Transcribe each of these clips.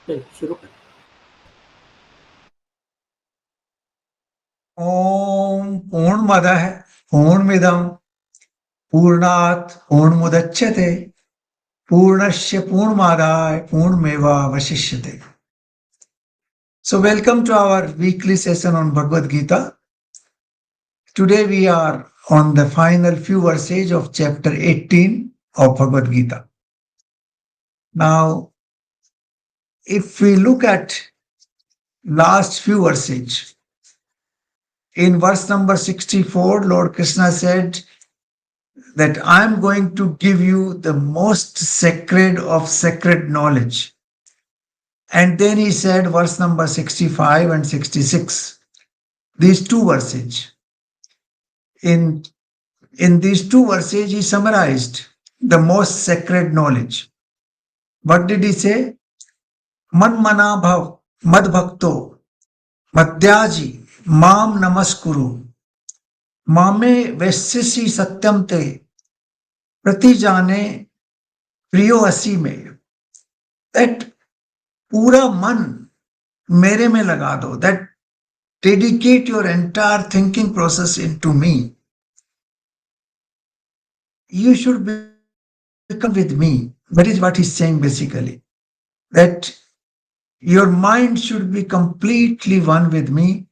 चलिए शुरू करें। ओम पूर्णमदः पूर्णमिदं पूर्णात् पूर्णमुदच्यते पूर्णस्य पूर्णमादाय पूर्णमेवावशिष्यते. So welcome to our weekly session on Bhagavad Gita. Today we are on the final few verses of chapter 18 of Bhagavad Gita. Now, if we look at last few verses, in verse number 64, Lord Krishna said that I am going to give you the most sacred of sacred knowledge. And then he said, verse number 65 and 66, these two verses. In, in these two verses, he summarized the most sacred knowledge. What did he say? Man mana bhav mad bhakto madhyaji mam namaskuru mame veshyasi satyam te prati jane priyo asi में. That पूरा मन मेरे में लगा दो. That dedicate your entire thinking process into me. You should become with me. That is what he's saying basically. That your mind should be completely one with me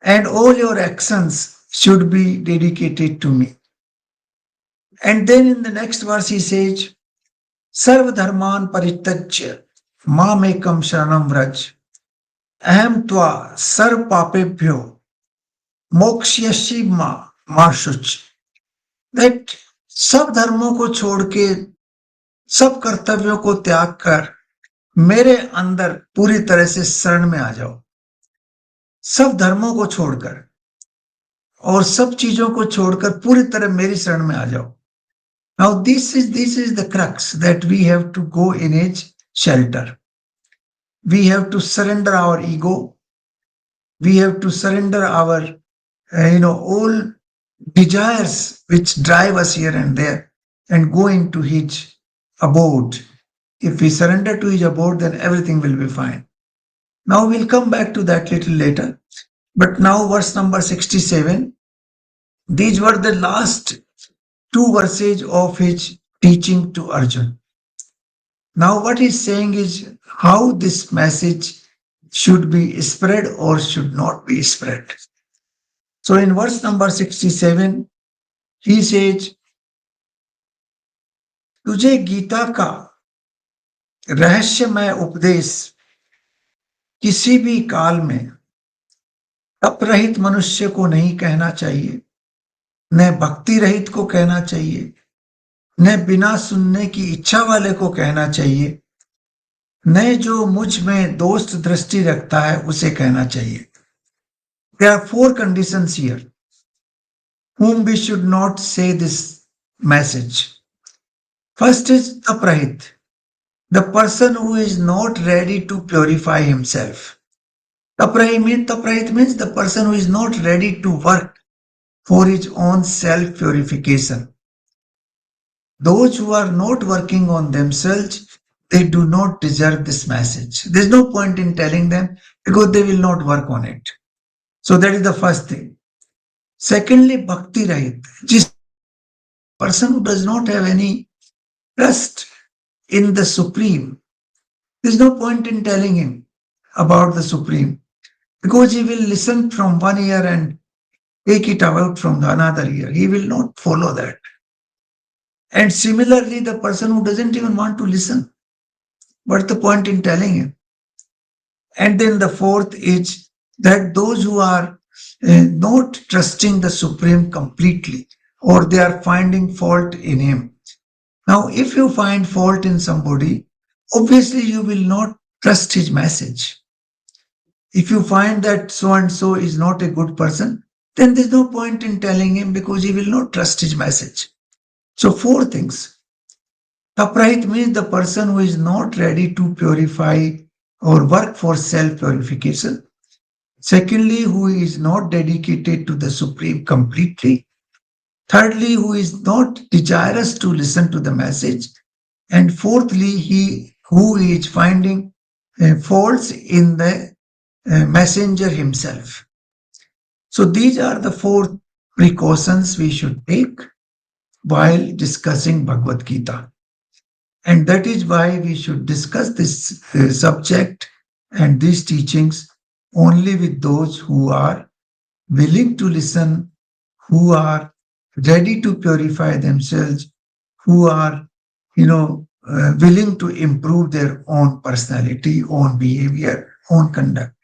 and all your actions should be dedicated to me. And then in the next verse he says, Sarva dharman parityajya mamekam sharanam vraj aham tva sarv papebhyo मोक्षयसी माशुच. That सब धर्मों को छोड़ के सब कर्तव्यों को त्याग कर मेरे अंदर पूरी तरह से शरण में आ जाओ. सब धर्मों को छोड़कर और सब चीजों को छोड़कर पूरी तरह मेरी शरण में आ जाओ. Now this is the crux that we have to go in as shelter. We have to surrender our ego. We have to surrender our all desires which drive us here and there and go into his abode. If we surrender to his abode, then everything will be fine. Now we'll come back to that little later. But now, verse number 67, these were the last two verses of his teaching to Arjuna. Now, what he's saying is how this message should be spread or should not be spread. So, in verse number 67, he says, तुझे गीता का रहस्यमय उपदेश किसी भी काल में तप रहित मनुष्य को नहीं कहना चाहिए, न भक्ति रहित को कहना चाहिए, न बिना सुनने की इच्छा वाले को कहना चाहिए, न जो मुझ में दोस्त दृष्टि रखता है उसे कहना चाहिए. There are four conditions here whom we should not say this message. First is taprahit, the person who is not ready to purify himself. Taprahit means the person who is not ready to work for his own self-purification. Those who are not working on themselves, they do not deserve this message. There's no point in telling them because they will not work on it. So that is the first thing. Secondly, bhakti rahit, just person who does not have any trust in the Supreme. There's no point in telling him about the Supreme because he will listen from one ear and take it out from the another ear. He will not follow that. And similarly, the person who doesn't even want to listen, what's the point in telling him? And then the fourth is that those who are not trusting the Supreme completely or they are finding fault in him. Now, if you find fault in somebody, obviously you will not trust his message. If you find that so and so is not a good person, then there's no point in telling him because he will not trust his message. So, four things. Taprahit means the person who is not ready to purify or work for self-purification. Secondly, who is not dedicated to the Supreme completely. Thirdly, who is not desirous to listen to the message. And fourthly, he who is finding faults in the messenger himself. So these are the four precautions we should take while discussing Bhagavad Gita. And that is why we should discuss this subject and these teachings only with those who are willing to listen, who are ready to purify themselves, who are, willing to improve their own personality, own behavior, own conduct.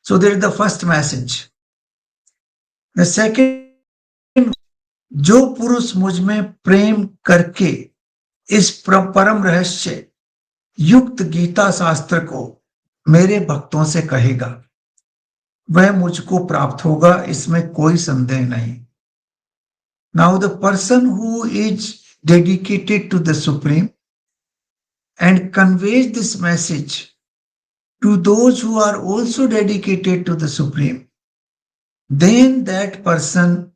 So there is the first message. The second, जो पुरुष मुझ में प्रेम करके इस परम रहस्य युक्त गीता शास्त्र को मेरे भक्तों से कहेगा वह मुझको प्राप्त होगा, इसमें कोई संदेह नहीं. Now the person who is dedicated to the Supreme and conveys this message to those who are also dedicated to the Supreme, then that person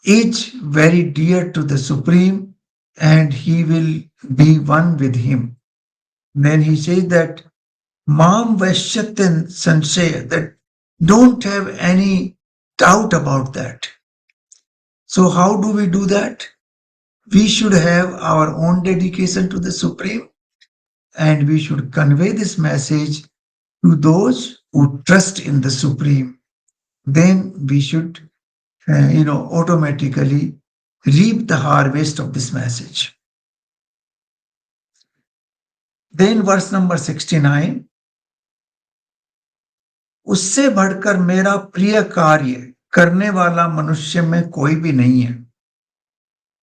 is very dear to the Supreme and he will be one with him. Then he says that Mam Vaishyatin Sanshaya, that don't have any doubt about that. So how do we do that? We should have our own dedication to the Supreme and we should convey this message to those who trust in the Supreme. Then we should, automatically reap the harvest of this message. Then verse number 69, उससे बढ़कर मेरा प्रिय कार्य करने वाला मनुष्य में कोई भी नहीं है,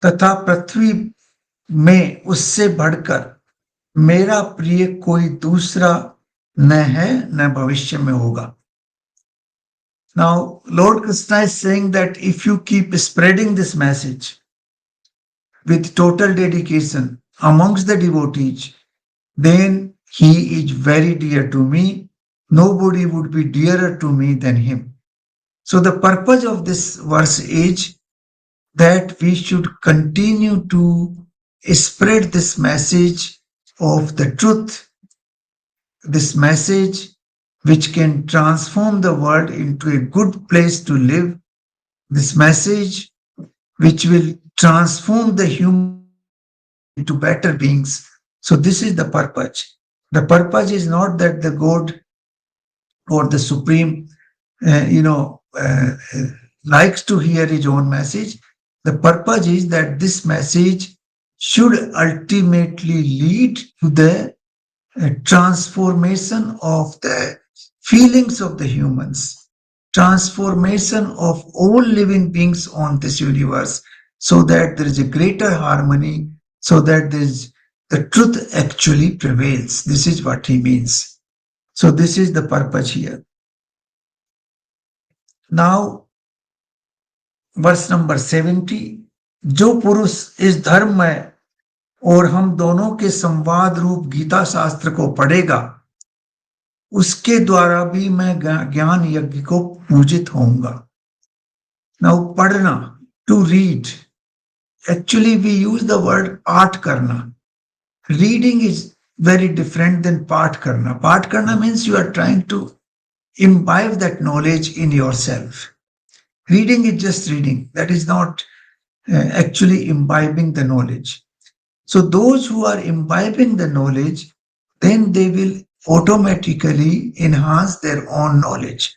तथा पृथ्वी में उससे बढ़कर मेरा प्रिय कोई दूसरा न है न भविष्य में होगा. Now, Lord Krishna is saying that if you keep spreading this message with total dedication amongst the devotees, then he is very dear to me. Nobody would be dearer to me than him. So the purpose of this verse is that we should continue to spread this message of the truth, this message which can transform the world into a good place to live, this message which will transform the human into better beings. So this is the purpose. The purpose is not that the God or the Supreme, likes to hear his own message. The purpose is that this message should ultimately lead to the transformation of the feelings of the humans, transformation of all living beings on this universe, so that there is a greater harmony, so that the truth actually prevails. This is what he means. So this is the purpose here. Now, verse number 70, जो पुरुष इस धर्म में और हम दोनों के संवाद रूप गीता शास्त्र को पढ़ेगा, उसके द्वारा भी मैं ज्ञान यज्ञ को पूजित होऊंगा. Now, पढ़ना, to read. Actually, we use the word पाठ करना. Reading is very different than पाठ करना. पाठ करना means you are trying to imbibe that knowledge in yourself. Reading is just reading. That is not actually imbibing the knowledge. So those who are imbibing the knowledge, then they will automatically enhance their own knowledge.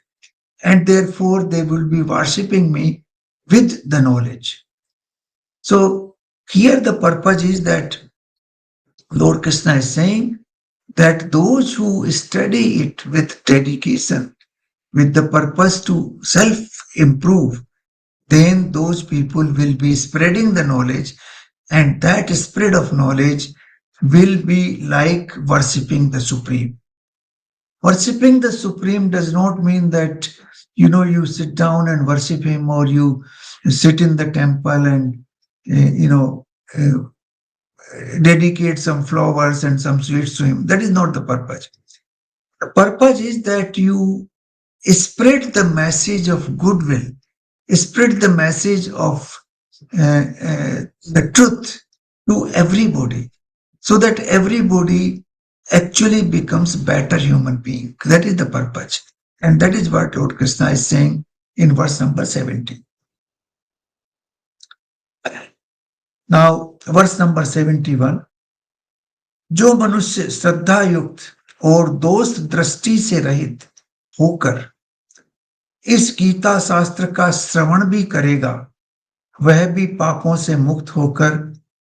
And therefore, they will be worshipping me with the knowledge. So here the purpose is that Lord Krishna is saying that those who study it with dedication, with the purpose to self-improve, then those people will be spreading the knowledge, and that spread of knowledge will be like worshipping the Supreme. Worshipping the Supreme does not mean that, you sit down and worship him, or you sit in the temple and, dedicate some flowers and some sweets to him. That is not the purpose. The purpose is that you spread the message of goodwill, spread the message of the truth to everybody, so that everybody actually becomes better human being. That is the purpose. And that is what Lord Krishna is saying in verse number 70. Now, verse number 71. जो मनुष्य श्रद्धा युक्त और दोस्त दृष्टि से रहित होकर इस गीता शास्त्र का श्रवण भी करेगा, वह भी पापों से मुक्त होकर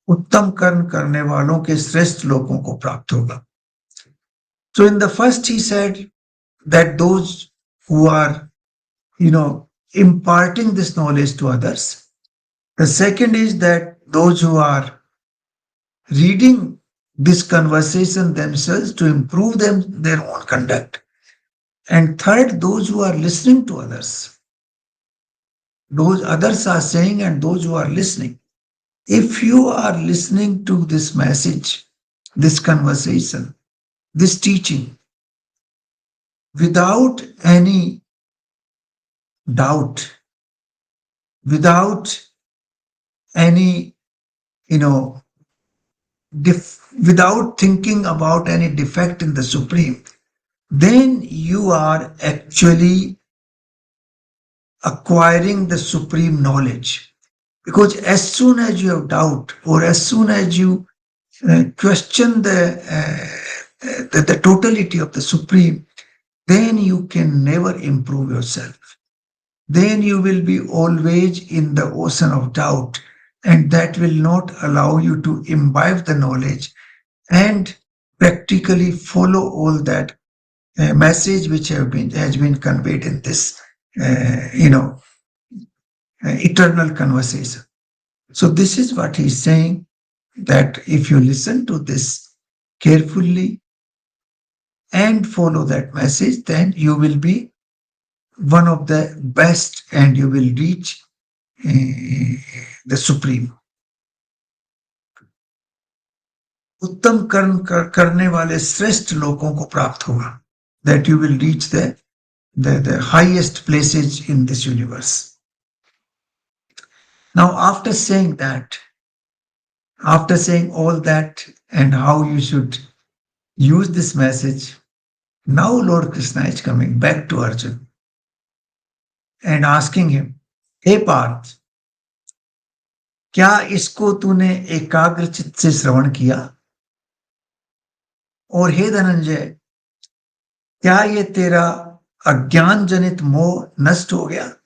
उत्तम कर्म करने वालों के श्रेष्ठ लोगों को प्राप्त होगा. So in the first he said that those who are, imparting this knowledge to others. The second is that those who are reading this conversation themselves to improve their own conduct. And third, those who are listening to others. Those others are saying and those who are listening. If you are listening to this message, this conversation, this teaching, without any doubt, without any, without thinking about any defect in the Supreme, then you are actually acquiring the supreme knowledge. Because as soon as you have doubt or as soon as you question the totality of the Supreme, then you can never improve yourself. Then you will be always in the ocean of doubt, and that will not allow you to imbibe the knowledge and practically follow all that message which has been conveyed in this, eternal conversation. So this is what he's saying, that if you listen to this carefully and follow that message, then you will be one of the best and you will reach the Supreme. उत्तम कर्म करने वाले श्रेष्ठ लोगों को प्राप्त होगा. That you will reach the highest places in this universe. Now, after saying that, after saying all that and how you should use this message, now Lord Krishna is coming back to Arjuna and asking him, हे पार्थ, क्या इसको तूने एकाग्र चित्त से श्रवण किया? और हे धनंजय, क्या ये तेरा अज्ञान जनित मोह नष्ट हो गया?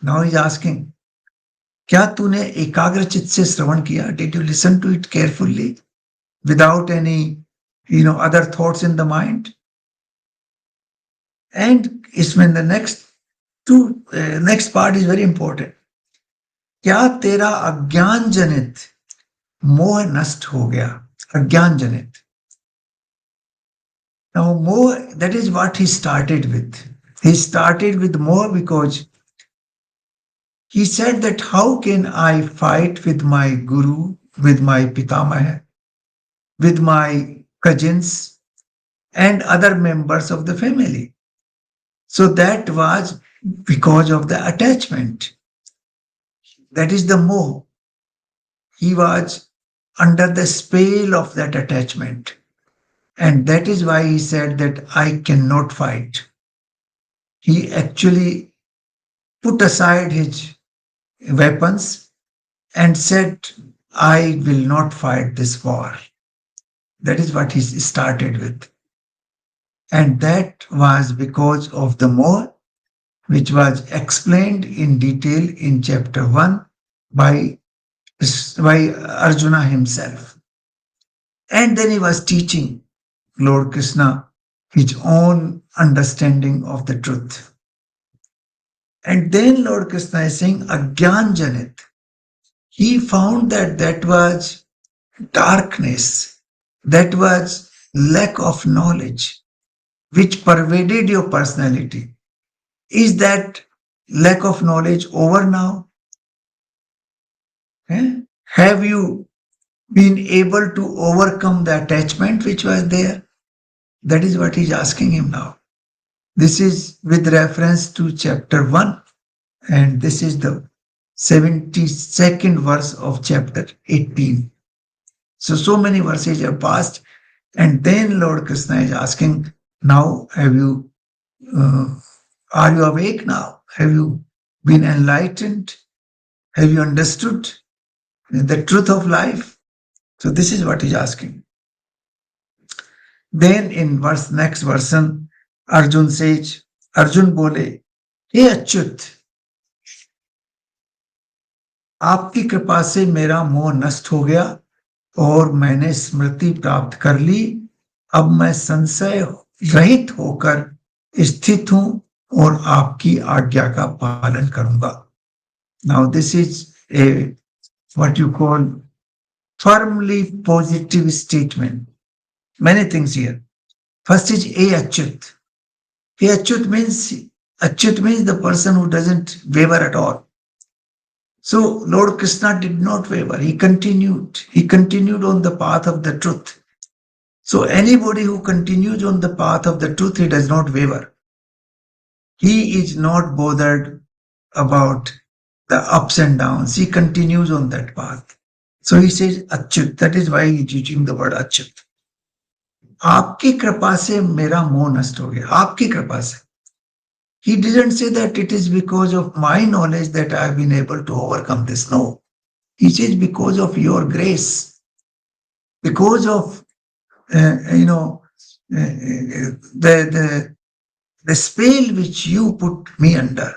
Now he's asking, क्या तूने एकाग्र चित्त से श्रवण किया? Did you listen to it carefully without any, other thoughts in the mind? And इसमें the next part is very important. क्या तेरा अज्ञान जनित मोह नष्ट हो गया? अज्ञान जनित. Now, moh, that is what he started with. He started with moh because he said that how can I fight with my guru, with my pitamah, with my cousins and other members of the family? So that was because of the attachment. That is the moh. He was under the spell of that attachment. And that is why he said that I cannot fight. He actually put aside his weapons and said, I will not fight this war. That is what he started with. And that was because of the moh, which was explained in detail in chapter 1 by Arjuna himself. And then he was teaching Lord Krishna his own understanding of the truth. And then Lord Krishna is saying, Agyan Janit. He found that was darkness, that was lack of knowledge, which pervaded your personality. Is that lack of knowledge over now? Have you been able to overcome the attachment which was there? That is what he's asking him now. This is with reference to chapter 1, and this is the 72nd verse of chapter 18. So many verses have passed, And then Lord Krishna is asking, now are you awake now? Have you been enlightened? Have you understood the truth of life? So this is what he's asking. Then in next version, Arjun says, Arjun bole, हे अच्युत, आपकी कृपा से मेरा मोह नष्ट हो गया और मैंने स्मृति प्राप्त कर ली। अब मैं संशय रहित होकर स्थित हूं और आपकी आज्ञा का पालन करूंगा। Now this is a what you call firmly positive statement. Many things here. First is A Achyut. A Achyut means the person who doesn't waver at all. So Lord Krishna did not waver. He continued. He continued on the path of the truth. So anybody who continues on the path of the truth, he does not waver. He is not bothered about the ups and downs. He continues on that path. So he says Achyut. That is why he is using the word Achyut. आपकी कृपा से मेरा मोह नष्ट हो गया, आपकी कृपा से. He didn't say that it is because of my knowledge that I have been able to overcome this. No. He says because of your grace, because of the spell which you put me under,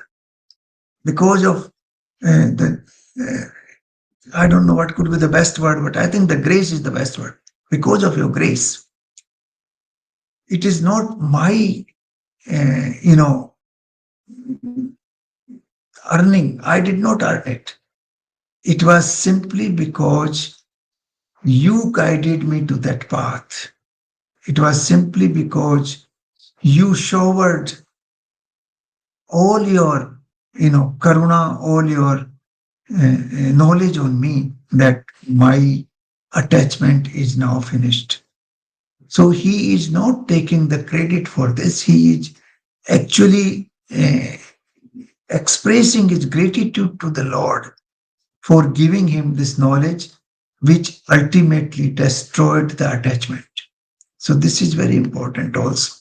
because of the I don't know what could be the best word, but I think the grace is the best word. Because of your grace, it is not my earning. I did not earn it. It was simply because you guided me to that path. It was simply because you showered all your, karuna, all your knowledge on me that my attachment is now finished. So he is not taking the credit for this. He is actually expressing his gratitude to the Lord for giving him this knowledge, which ultimately destroyed the attachment. So this is very important also.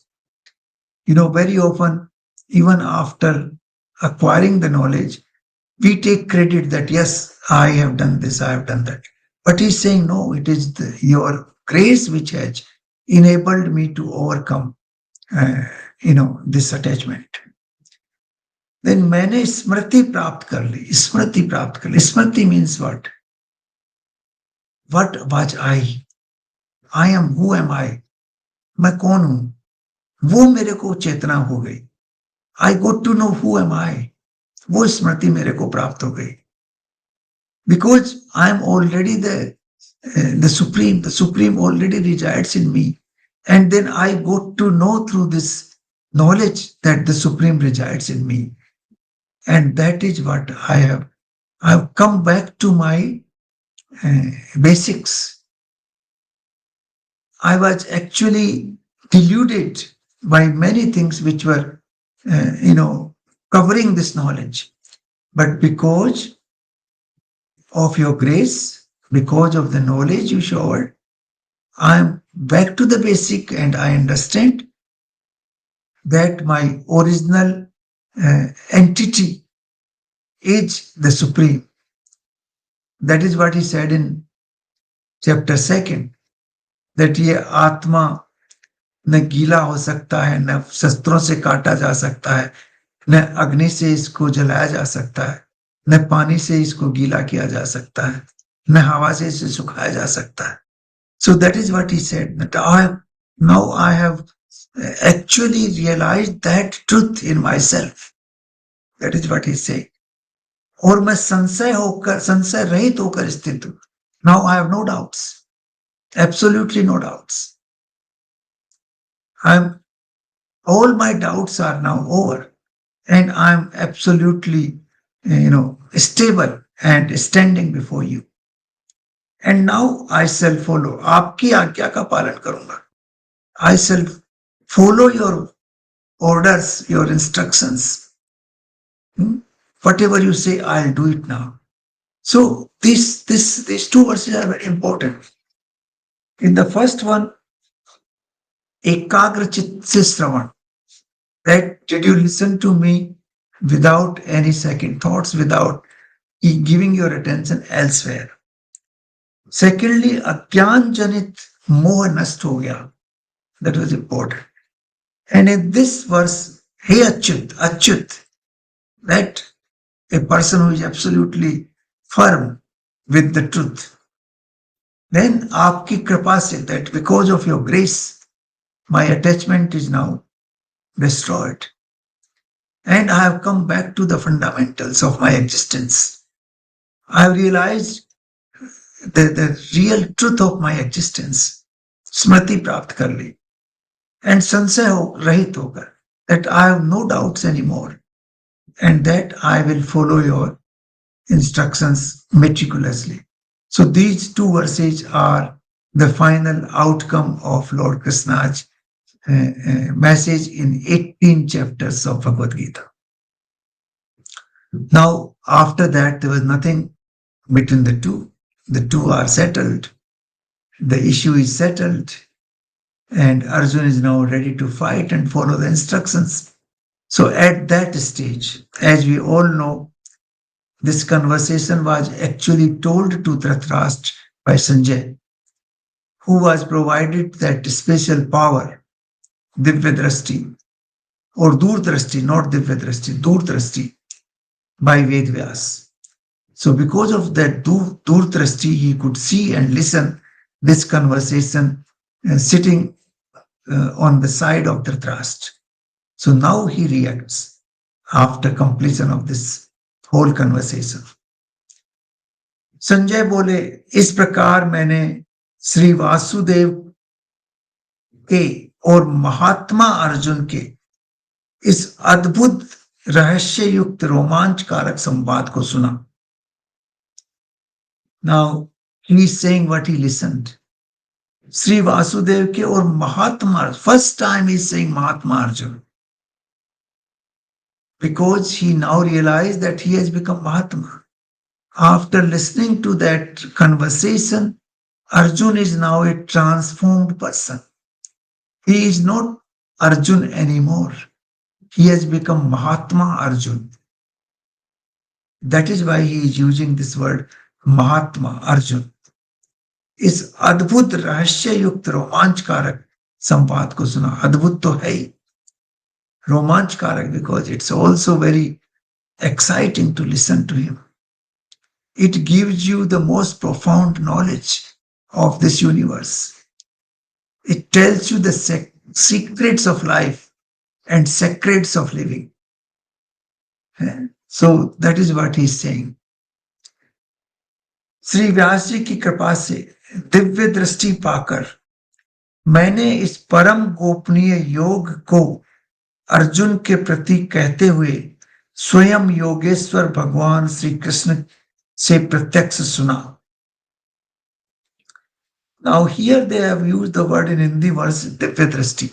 Very often, even after acquiring the knowledge, we take credit that, yes, I have done this, I have done that. But he's saying, no, it is your grace which has enabled me to overcome, this attachment. Then मैंने स्मृति प्राप्त कर ली, स्मृति प्राप्त कर ली. स्मृति means what? What was I? I am, who am I? मैं कौन हूं? वो मेरे को चेतना हो गई. I got to know who am I. वो स्मृति मेरे को प्राप्त हो गई. Because I am already the Supreme. The Supreme already resides in me. And then I got to know through this knowledge that the Supreme resides in me. And that is what I have. I have come back to my basics. I was actually deluded by many things which were, covering this knowledge. But because of your grace, because of the knowledge you showered, I am back to the basic and I understand that my original entity is the Supreme. That is what he said in chapter 2, that ये आत्मा न गीला हो सकता है, न शस्त्रों से काटा जा सकता है, न अग्नि से इसको जलाया जा सकता है, न पानी से इसको गीला किया जा सकता है, न हवा से इसे सुखाया जा सकता है. So that is what he said, that I have actually realized that truth in myself. That is what he said. और मैं संशय रहित होकर स्थित हूं. Now I have no doubts, absolutely no doubts. All my doubts are now over, and I'm absolutely, stable and standing before you. And now I shall follow. आपकी आज्ञा का पालन करूंगा. I shall follow your orders, your instructions. Whatever you say, I'll do it now. So these two verses are very important. In the first one, एकाग्र चित्त से श्रवण, that did you listen to me without any second thoughts, without giving your attention elsewhere. Secondly, अज्ञान जनित मोह नष्ट हो गया. That was important. And in this verse, hey Achyut, that a person who is absolutely firm with the truth, then आपकी कृपा से, that because of your grace, my attachment is now destroyed. And I have come back to the fundamentals of my existence. I have realized the real truth of my existence. स्मृति प्राप्त कर ली. And संशय हो रहित होकर, that I have no doubts anymore, and that I will follow your instructions meticulously. So these two verses are the final outcome of Lord Krishna's message in 18 chapters of Bhagavad Gita. Now, after that, there was nothing between the two. The two are settled. The issue is settled. And Arjuna is now ready to fight and follow the instructions. So at that stage, as we all know, this conversation was actually told to Dhritarashtra by Sanjay, who was provided that special power, Divyadrashti, or Durdrashti, not Divyadrashti, Durdrashti, by Vedvyas. So because of that Durdrashti, he could see and listen this conversation sitting on the side of Dhritarashtra. So now he reacts after completion of this whole conversation. Sanjay बोले, इस प्रकार मैंने श्री वासुदेव के और महात्मा अर्जुन के इस अद्भुत रहस्य युक्त रोमांचकारक संवाद को सुना. Now he is saying what he listened. Shri Vasudev के और महात्मा, first time he is saying Mahatma Arjuna, because he now realized that he has become Mahatma. After listening to that conversation, Arjuna is now a transformed person. He is not Arjun anymore. He has become Mahatma Arjun. That is why he is using this word Mahatma Arjun. इस अद्भुत रहस्य युक्त रोमांचकारक संवाद को सुना. अद्भुत तो है ही, रोमांचकारक because it's also very exciting to listen to him. It gives you the most profound knowledge of this universe. It tells you the secrets of life and secrets of living. So that is what he is saying. Shri Vyas जी की कृपा से दिव्य दृष्टि पाकर मैंने इस परम गोपनीय योग को अर्जुन के प्रति कहते हुए स्वयं योगेश्वर भगवान श्री कृष्ण से प्रत्यक्ष सुना. Now here they have used the word in Hindi verse Divya Drashti,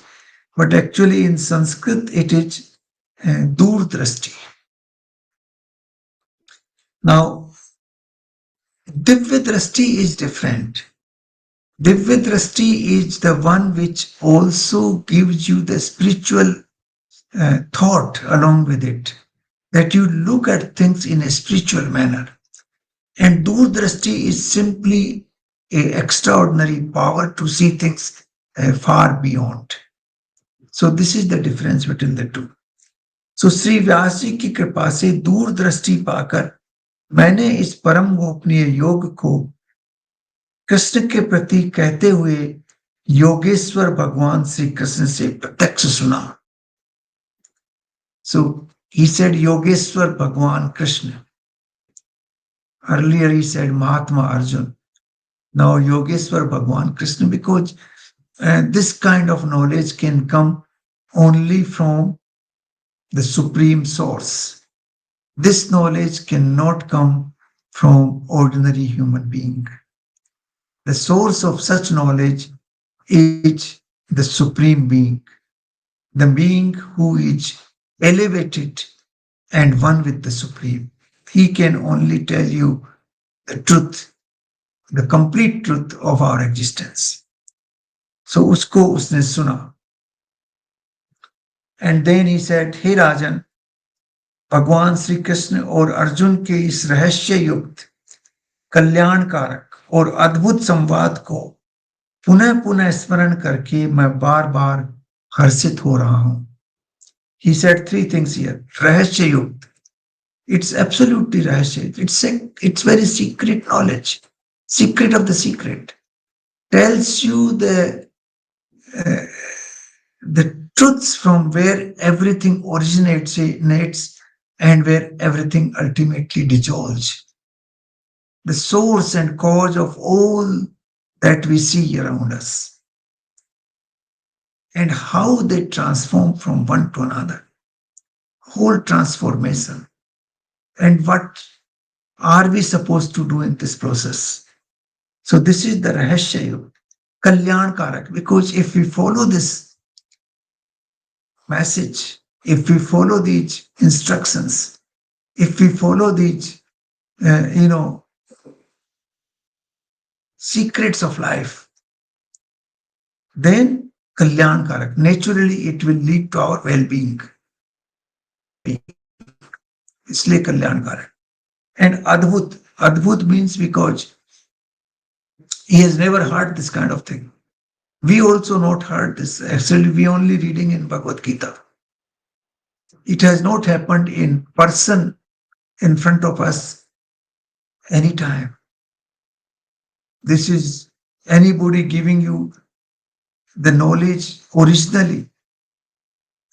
but actually in Sanskrit it is Dur Drashti. Now Divya Drashti is different. Divya Drashti is the one which also gives you the spiritual thought along with it, that you look at things in a spiritual manner. And Dur Drashti is simply an extraordinary power to see things far beyond. So this is the difference between the two. So Shri Vyas जी की कृपा से दूर दृष्टि पाकर मैंने इस परम गोपनीय योग को कृष्ण के प्रति कहते हुए योगेश्वर भगवान श्री कृष्ण से प्रत्यक्ष सुना. So he said Yogeshwar Bhagwan Krishna. Earlier he said Mahatma Arjun. Now Yogeshwar Bhagwan Krishna, because this kind of knowledge can come only from the supreme source. This knowledge cannot come from ordinary human being. The source of such knowledge is the supreme being, the being who is elevated and one with the supreme. He can only tell you the truth, the complete truth of our existence. So उसको उसने सुना. And then he said, Hey Rajan, भगवान श्री कृष्ण और अर्जुन के इस रहस्य युक्त कल्याण कारक और अद्भुत संवाद को पुनः पुनः स्मरण करके मैं बार बार हर्षित हो रहा हूं. He said three things here. रहस्य युक्त. It's absolutely rahasya. It's very secret knowledge. Secret of the secret. Tells you uh, the truths from where everything originates and where everything ultimately dissolves. The source and cause of all that we see around us, and how they transform from one to another. Whole transformation. And what are we supposed to do in this process? So this is the Rahasya Yuga, Kalyan Karak, because if we follow this message, if we follow these instructions, if we follow these, secrets of life, then Kalyan Karak, naturally it will lead to our well-being. इसलिए कल्याण कारक. And Adbhut means because he has never heard this kind of thing. We also not heard this. Actually, we only reading in Bhagavad Gita. It has not happened in person in front of us anytime. This is anybody giving you the knowledge originally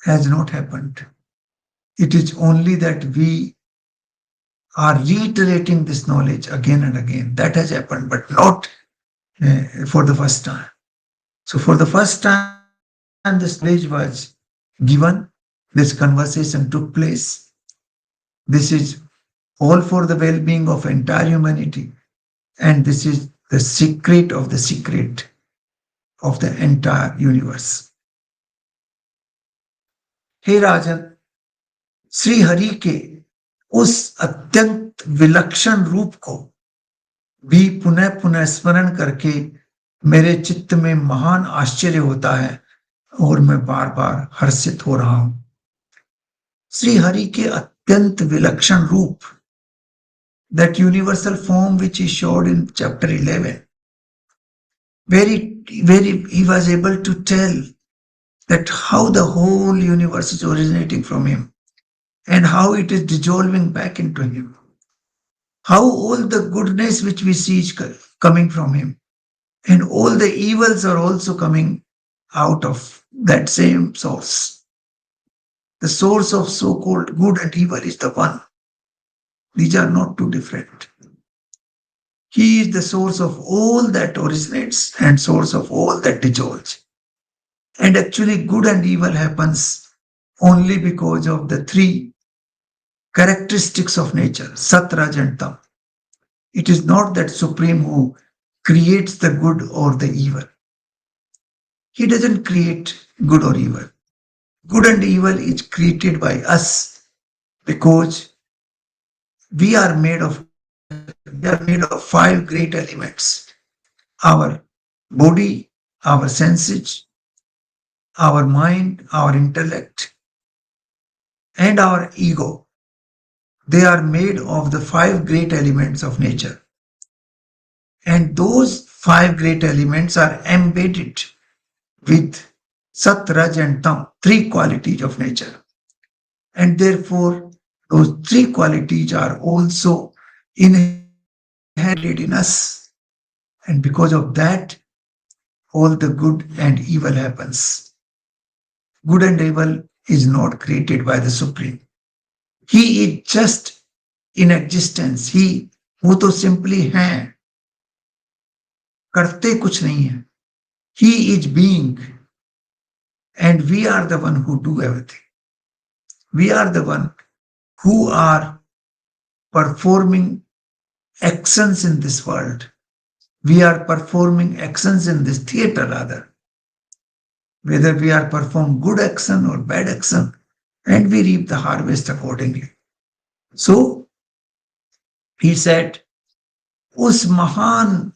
has not happened. It is only that we are reiterating this knowledge again and again. That has happened, but not for the first time. So for the first time, this knowledge was given, this conversation took place. This is all for the well-being of entire humanity. And this is the secret of the entire universe. हे राजन, श्री हरि के उस अत्यंत विलक्षण रूप को भी पुनः पुनः स्मरण करके मेरे चित्त में महान आश्चर्य होता है और मैं बार बार हर्षित हो रहा हूं. श्री हरि के अत्यंत विलक्षण रूप, that universal form which he showed in chapter 11, where he was able to tell that how the whole universe is originating from him and how it is dissolving back into him, how all the goodness which we see is coming from him, and all the evils are also coming out of that same source. The source of so-called good and evil is the one. These are not two different. He is the source of all that originates and source of all that dissolves. And actually good and evil happens only because of the three characteristics of nature, Sat, Raj and Tam. It is not that Supreme who creates the good or the evil. He doesn't create good or evil. Good and evil is created by us because we are made of five great elements: our body, our senses, our mind, our intellect, and our ego. They are made of the five great elements of nature. And those five great elements are embedded with Sat, Raj, and Tam, three qualities of nature. And therefore, those three qualities are also inherent in us. And because of that, all the good and evil happens. Good and evil is not created by the Supreme. He is just in existence. वो तो simply है, करते कुछ नहीं है. He is being, and we are the one who do everything. We are the one who are performing actions in this world. We are performing actions in this theater rather. Whether we are perform good action or bad action, and we reap the harvest accordingly. So he said, उस महान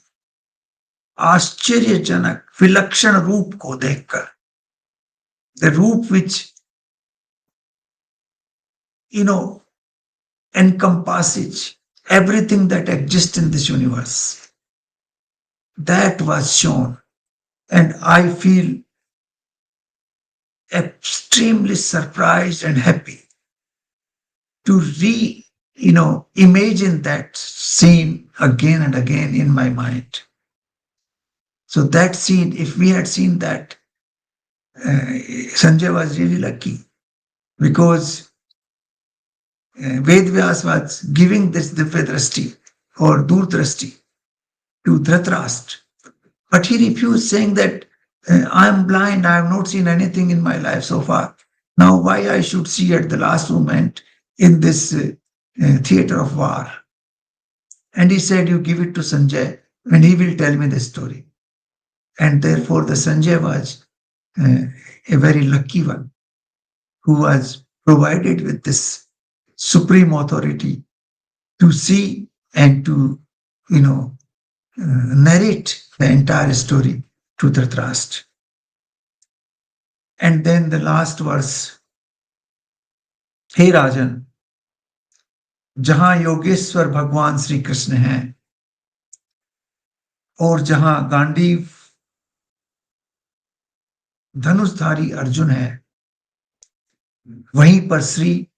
आश्चर्यजनक विलक्षण रूप को देखकर, the रूप which you know, encompasses everything that exists in this universe. That was shown. And I feel extremely surprised and happy to imagine that scene again and again in my mind. So that scene, if we had seen that, Sanjay was really lucky because Ved Vyas was giving this Divyadrashti or Durdrashti to Dhritarashtra. But he refused, saying that I am blind, I have not seen anything in my life so far. Now, why I should see at the last moment in this theater of war? And he said, you give it to Sanjay and he will tell me the story. And therefore, the Sanjay was uh, a very lucky one who was provided with this supreme authority to see and to, narrate the entire story to Dhritarashtra. And then the last verse, हे राजन, जहां योगेश्वर भगवान श्री कृष्ण हैं और जहां गांडीव धनुषधारी अर्जुन है, वहीं पर श्री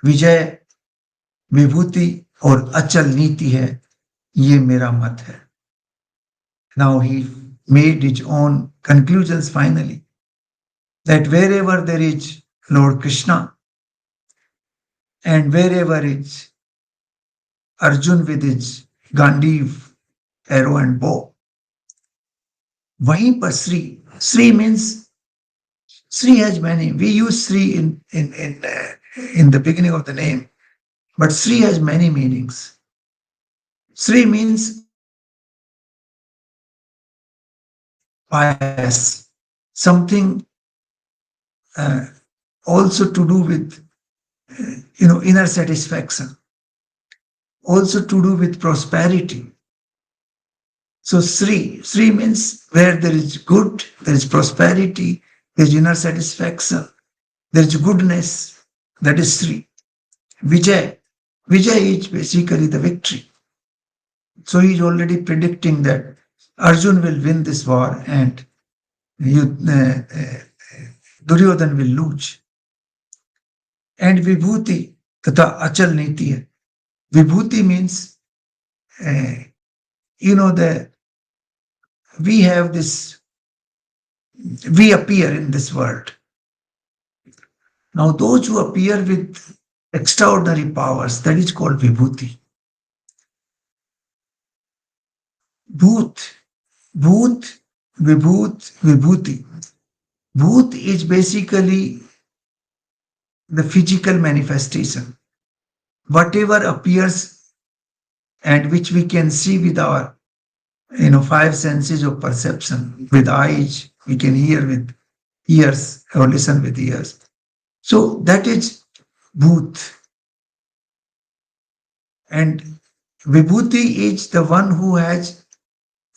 विजय विभूति और अचल नीति है, ये मेरा मत है. Now he made his own conclusions finally, that wherever there is Lord Krishna and wherever is Arjun with his Gandiv, arrow and bow, वहीं पर Sri means, Sri has many. We use Sri in the beginning of the name, but Sri has many meanings. Sri means pious, something also to do with inner satisfaction, also to do with prosperity. So Sri means where there is good, there is prosperity, there is inner satisfaction, there is goodness. That is Sri. Vijay is basically the victory. So he is already predicting that Arjun will win this war and Duryodhan will lose. And Vibhuti tata Achal Niti hai. Vibhuti means, we have this, we appear in this world. Now, those who appear with extraordinary powers, that is called Vibhuti. Bhut, Vibhuti. Bhut is basically the physical manifestation. Whatever appears and which we can see with our five senses of perception. With eyes, we can hear with ears or listen with ears. So that is Bhut. And Vibhuti is the one who has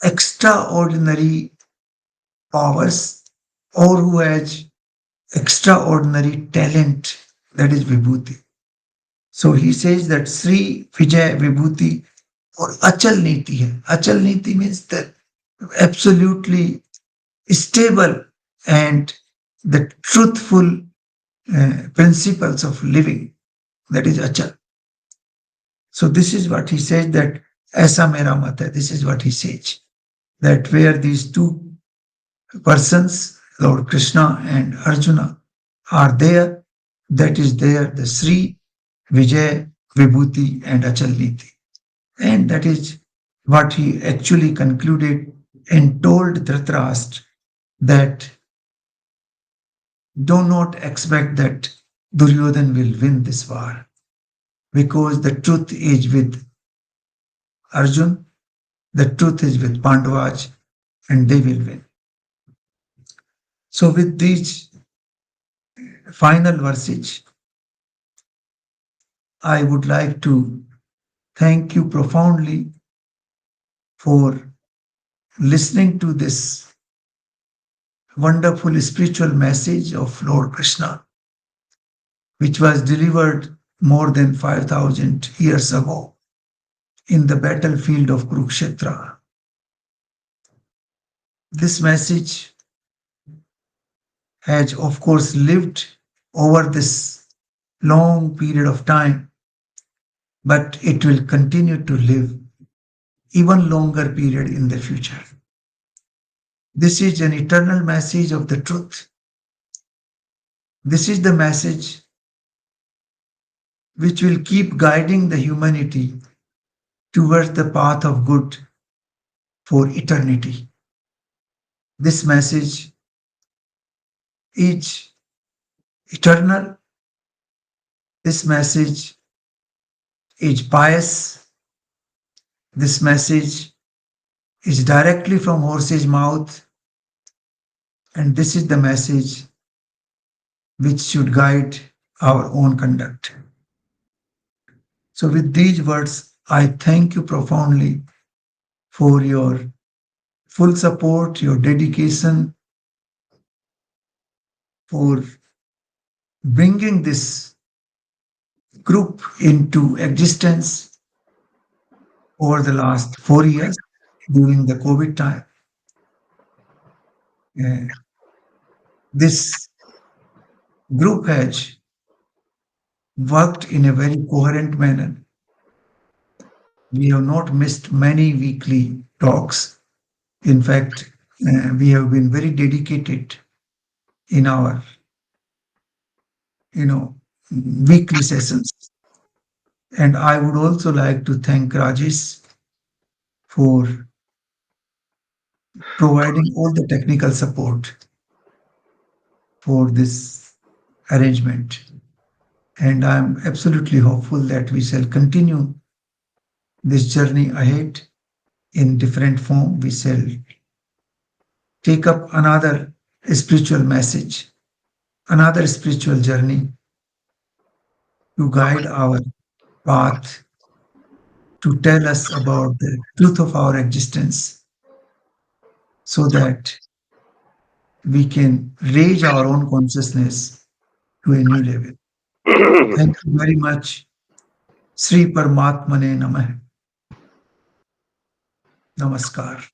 extraordinary powers or who has extraordinary talent. That is Vibhuti. So he says that Sri Vijay Vibhuti or Achal Niti hai. Achal Niti means that absolutely stable and the truthful principles of living. That is Achal. So this is what he says, that Aisa mera mat hai. This is what he says, that where these two persons, Lord Krishna and Arjuna, are there, that is there the Sri, Vijay, Vibhuti and Achal Niti. And that is what he actually concluded and told Dhritarashtra, that do not expect that Duryodhan will win this war, because the truth is with Arjun, the truth is with Pandavas, and they will win. So with these final verses, I would like to thank you profoundly for listening to this wonderful spiritual message of Lord Krishna, which was delivered more than 5,000 years ago in the battlefield of Kurukshetra. This message has, of course, lived over this long period of time, but it will continue to live even longer period in the future. This is an eternal message of the truth. This is the message which will keep guiding the humanity towards the path of good for eternity. This message is eternal. This message is pious. This message is directly from horse's mouth. And this is the message which should guide our own conduct. So with these words, I thank you profoundly for your full support, your dedication, for bringing this group into existence over the last 4 years during the COVID time. This group has worked in a very coherent manner. We have not missed many weekly talks. In fact, we have been very dedicated in our, weekly sessions. And I would also like to thank Rajesh for providing all the technical support for this arrangement. And I'm absolutely hopeful that we shall continue this journey ahead in different form. We shall take up another spiritual message, another spiritual journey to guide our path, to tell us about the truth of our existence, so that we can raise our own consciousness to a new level. Thank you very much. Sri Paramatmane Namah. Namaskar.